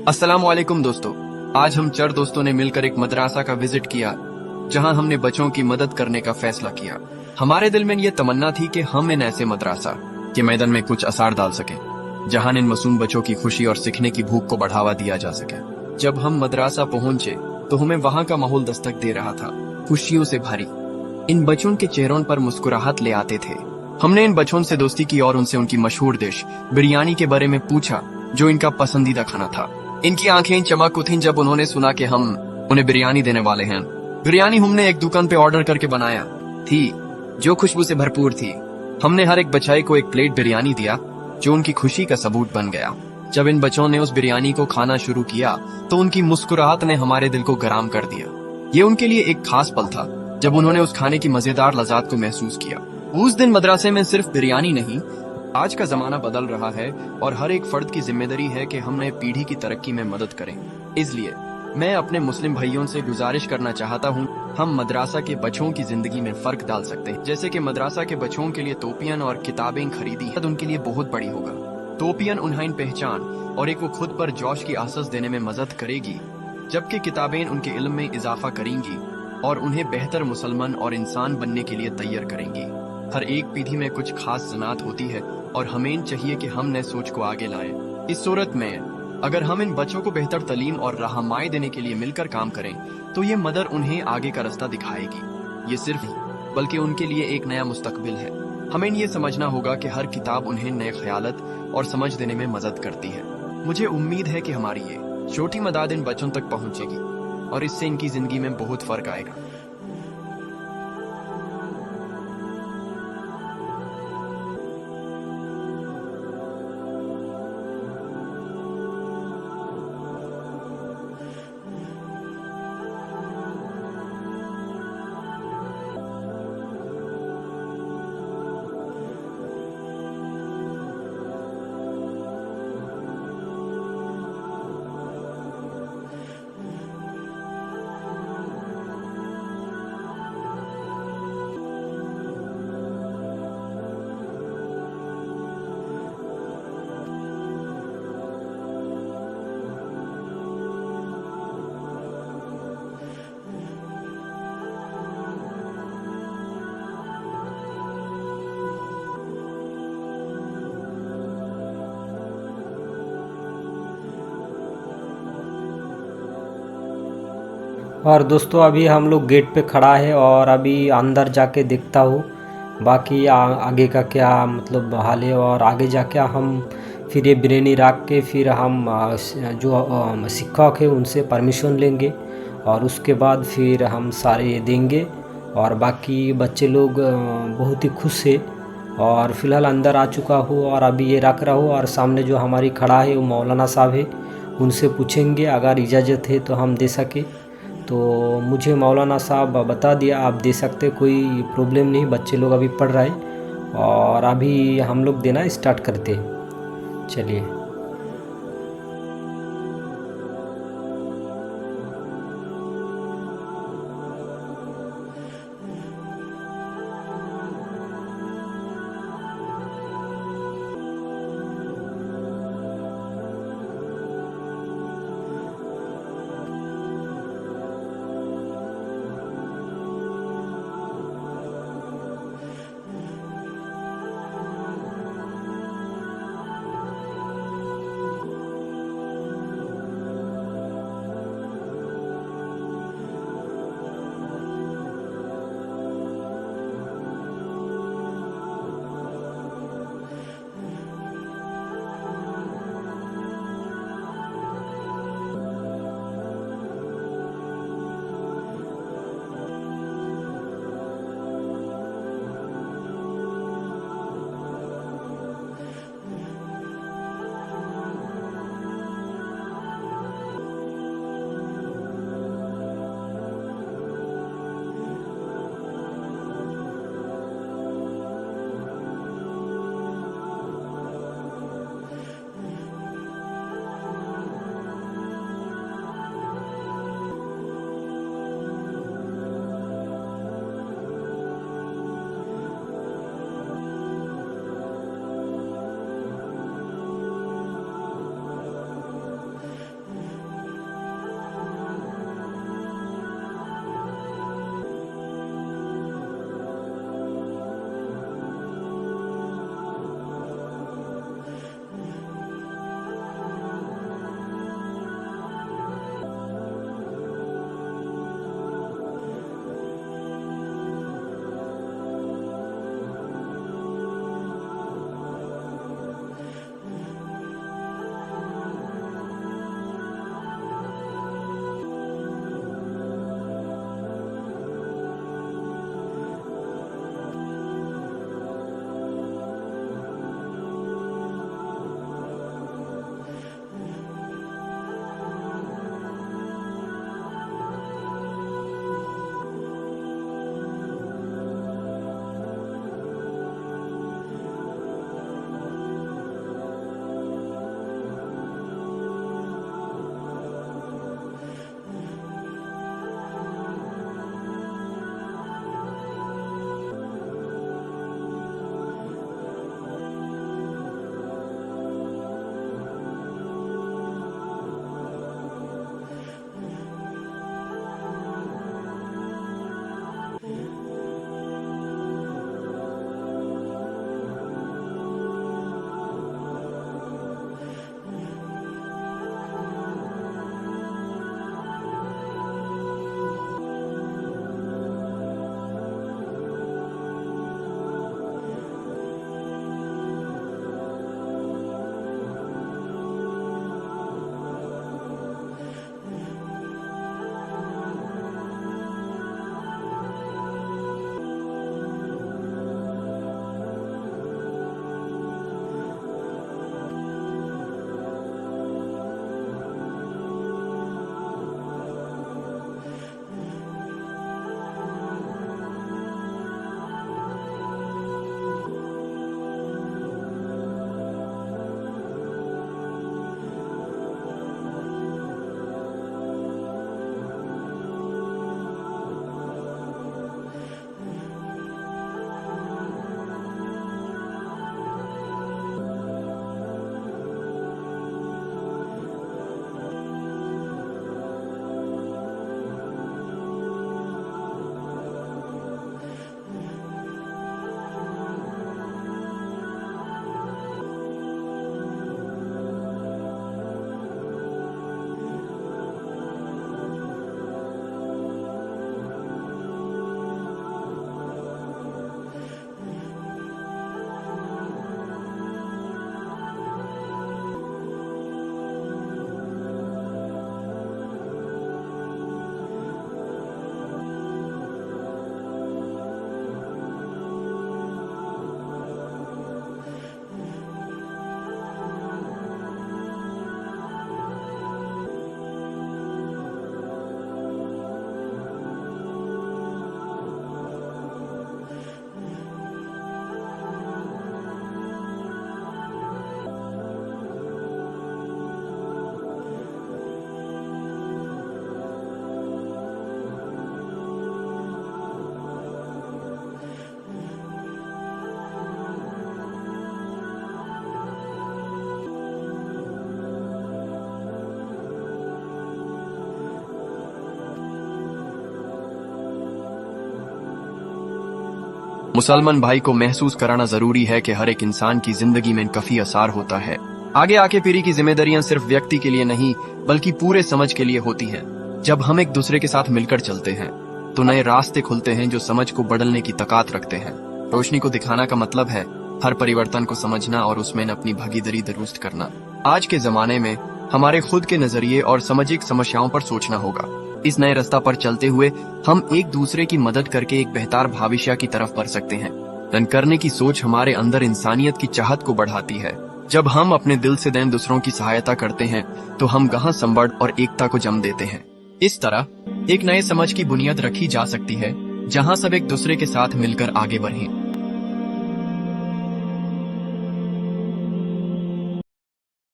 अस्सलामुअलैकुम दोस्तों। आज हम 4 दोस्तों ने मिलकर एक मदरसा का विजिट किया जहां हमने बच्चों की मदद करने का फैसला किया। हमारे दिल में ये तमन्ना थी कि हम इन ऐसे मदरसा के मैदान में कुछ असर डाल सकें जहां इन मासूम बच्चों की खुशी और सीखने की भूख को बढ़ावा दिया जा सके। जब हम मदरसा पहुंचे तो हमें वहां का माहौल दस्तक दे रहा था, खुशियों से भरी। इन बच्चों के चेहरों पर मुस्कुराहट ले आते थे। हमने इन बच्चों से दोस्ती की और उनसे उनकी मशहूर डिश बिरयानी के बारे में पूछा, जो इनका पसंदीदा खाना था। इनकी आंखें चमक उठी जब उन्होंने सुना कि हम उन्हें बिरयानी देने वाले हैं। बिरयानी हमने एक दुकान पे ऑर्डर करके बनाया थी, जो खुशबू से भरपूर थी। हमने हर एक बच्चे को एक प्लेट बिरयानी दिया, जो उनकी खुशी का सबूत बन गया। जब इन बच्चों ने उस बिरयानी को खाना शुरू किया तो उनकी मुस्कुराहट ने हमारे दिल को गरम कर दिया। ये उनके लिए एक खास पल था जब उन्होंने उस खाने की मजेदार लज़्ज़त को महसूस किया। उस दिन मदरसे में सिर्फ बिरयानी नहीं, आज का जमाना बदल रहा है और हर एक फर्द की जिम्मेदारी है कि हम नए पीढ़ी की तरक्की में मदद करें। इसलिए मैं अपने मुस्लिम भाइयों से गुजारिश करना चाहता हूं, हम मदरसा के बच्चों की जिंदगी में फर्क डाल सकते हैं। जैसे कि मदरसा के बच्चों के लिए तोपियन और किताबें खरीदी तो उनके लिए बहुत बड़ी होगा। तोपियन उन्हें पहचान और एक वो खुद पर जोश की आसास देने में मदद करेगी, जबकि किताबें उनके इल्म में इजाफा करेंगी और उन्हें बेहतर मुसलमान और इंसान बनने के लिए तैयार करेंगी। हर एक पीढ़ी में कुछ खास जनात होती है और हमें चाहिए कि हम नए सोच को आगे लाएं। इस सूरत में अगर हम इन बच्चों को बेहतर तालीम और रहनुमाई देने के लिए मिलकर काम करें तो ये मदर उन्हें आगे का रास्ता दिखाएगी। ये सिर्फ नहीं बल्कि उनके लिए एक नया मुस्तकबिल है। हमें ये समझना होगा कि हर किताब उन्हें नए ख्यालात और समझ देने में मदद करती है। मुझे उम्मीद है कि हमारी ये छोटी मदद इन बच्चों तक पहुंचेगी और इससे इनकी जिंदगी में बहुत फर्क आएगा। और दोस्तों अभी हम लोग गेट पे खड़ा है और अभी अंदर जाके देखता हूँ बाकी आगे का क्या मतलब हाल है। और आगे जाके हम फिर ये बिरयानी रख के फिर हम जो शिक्षक है उनसे परमिशन लेंगे और उसके बाद फिर हम सारे ये देंगे। और बाकी बच्चे लोग बहुत ही खुश है। और फिलहाल अंदर आ चुका हूँ और अभी ये रख रहा हूँ और सामने जो हमारी खड़ा है वो मौलाना साहब है, उनसे पूछेंगे अगर इजाज़त है तो हम दे सके। तो मुझे मौलाना साहब बता दिया आप दे सकते, कोई प्रॉब्लम नहीं, बच्चे लोग अभी पढ़ रहे हैं और अभी हम लोग देना स्टार्ट करते हैं। चलिए। मुसलमान भाई को महसूस कराना जरूरी है कि हर एक इंसान की जिंदगी में काफी असर होता है। आगे आके पीढ़ी की जिम्मेदारियां सिर्फ व्यक्ति के लिए नहीं बल्कि पूरे समाज के लिए होती हैं। जब हम एक दूसरे के साथ मिलकर चलते हैं तो नए रास्ते खुलते हैं जो समझ को बदलने की ताकत रखते हैं। रोशनी को दिखाना का मतलब है हर परिवर्तन को समझना और उसमें अपनी भागीदारी दुरुस्त करना। आज के जमाने में हमारे खुद के नजरिए और सामाजिक समस्याओं पर सोचना होगा। इस नए रास्ता पर चलते हुए हम एक दूसरे की मदद करके एक बेहतर भविष्य की तरफ बढ़ सकते हैं। दान करने की सोच हमारे अंदर इंसानियत की चाहत को बढ़ाती है। जब हम अपने दिल से दें दूसरों की सहायता करते हैं तो हम गहन संबंध और एकता को जन्म देते हैं। इस तरह एक नए समाज की बुनियाद रखी जा सकती है जहां सब एक दूसरे के साथ मिलकर आगे बढ़ें।